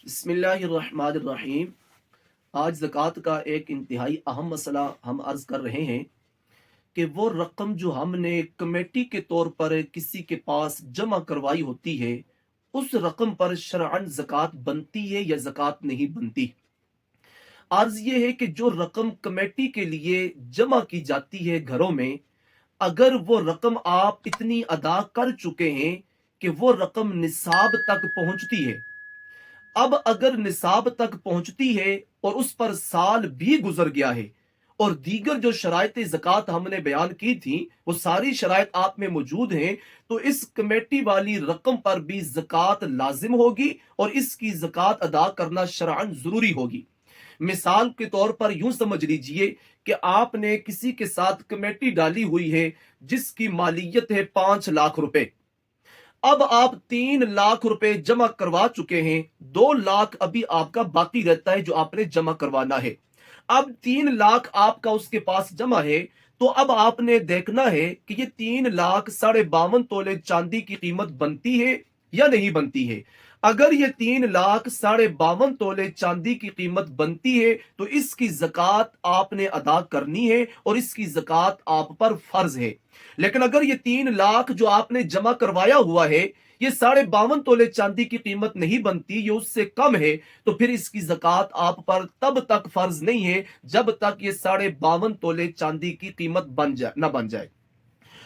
बिस्मिल्लाहिर्रहमानिर्रहीम। आज ज़कात का एक इंतहाई अहम मसला हम अर्ज़ कर रहे हैं कि वो रकम जो हमने कमेटी के तौर पर किसी के पास जमा करवाई होती है, उस रकम पर शरअन ज़कात बनती है या ज़कात नहीं बनती। अर्ज़ ये है कि जो रकम कमेटी के लिए जमा की जाती है घरों में, अगर वो रकम आप इतनी अदा कर चुके हैं कि वो रकम निसाब तक पहुंचती है, अब अगर निसाब तक पहुंचती है और उस पर साल भी गुजर गया है और दीगर जो शराइत ज़कात हमने बयान की थी वो सारी शराइत आप में मौजूद हैं, तो इस कमेटी वाली रकम पर भी ज़कात लाजिम होगी और इसकी ज़कात अदा करना शरअन ज़रूरी होगी। मिसाल के तौर पर यूं समझ लीजिए कि आपने किसी के साथ कमेटी डाली हुई है जिसकी मालियत है 5 लाख रुपए। अब आप 3 लाख रुपए जमा करवा चुके हैं, 2 लाख अभी आपका बाकी रहता है जो आपने जमा करवाना है। अब 3 लाख आपका उसके पास जमा है, तो अब आपने देखना है कि ये 3 लाख 52.5 तोले चांदी की कीमत बनती है या नहीं बनती है। अगर ये 3 लाख 52.5 तोले चांदी की कीमत बनती है तो इसकी जक़ात आपने अदा करनी है और इसकी जक़ात आप पर फर्ज है। लेकिन अगर ये 3 लाख जो आपने जमा करवाया हुआ है, ये 52.5 तोले चांदी की कीमत नहीं बनती, ये उससे कम है, तो फिर इसकी जक़ात आप पर तब तक फर्ज नहीं है जब तक ये 52.5 तोले चांदी की कीमत बन जाए।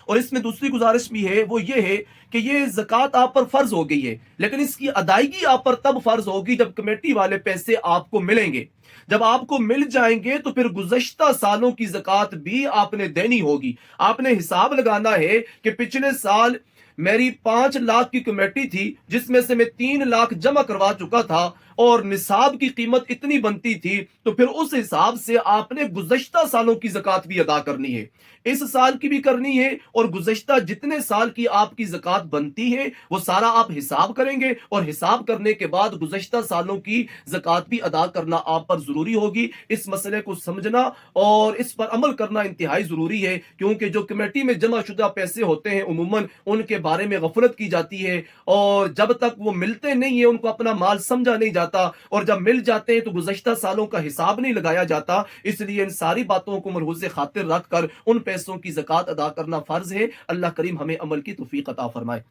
और इसमें दूसरी गुजारिश भी है, वो ये है कि ये ज़कात आप पर फर्ज हो गई है, लेकिन इसकी अदायगी आप पर तब फर्ज होगी जब कमेटी वाले पैसे आपको मिलेंगे। जब आपको मिल जाएंगे तो फिर गुज़श्ता सालों की ज़कात भी आपने देनी होगी। आपने हिसाब लगाना है कि पिछले साल मेरी 5 लाख की कमेटी थी जिसमें से मैं 3 लाख जमा करवा चुका था और निसाब की कीमत इतनी बनती थी, तो फिर उस हिसाब से आपने गुज़श्ता सालों की ज़कात भी अदा करनी है। इस साल की भी करनी है और गुज़श्ता जितने साल की आपकी ज़कात बनती है वो सारा आप हिसाब करेंगे और हिसाब करने के बाद गुज़श्ता सालों की ज़कात भी अदा करना आप पर ज़रूरी होगी। इस मसले को समझना और इस पर अमल करना इंतहाई ज़रूरी है, क्योंकि जो कमेटी में जमा शुदा पैसे होते हैं उमूमन उनके बारे में गफलत की जाती है और जब तक वो मिलते नहीं है उनको अपना माल समझा नहीं जाता, और जब मिल जाते हैं तो गुज़श्ता सालों का हिसाब नहीं लगाया जाता। इसलिए इन सारी बातों को मलहूज़ खातिर रखकर उन पैसों की ज़कात अदा करना फ़र्ज़ है। अल्लाह करीम हमें अमल की तौफ़ीक़ अता फ़रमाए।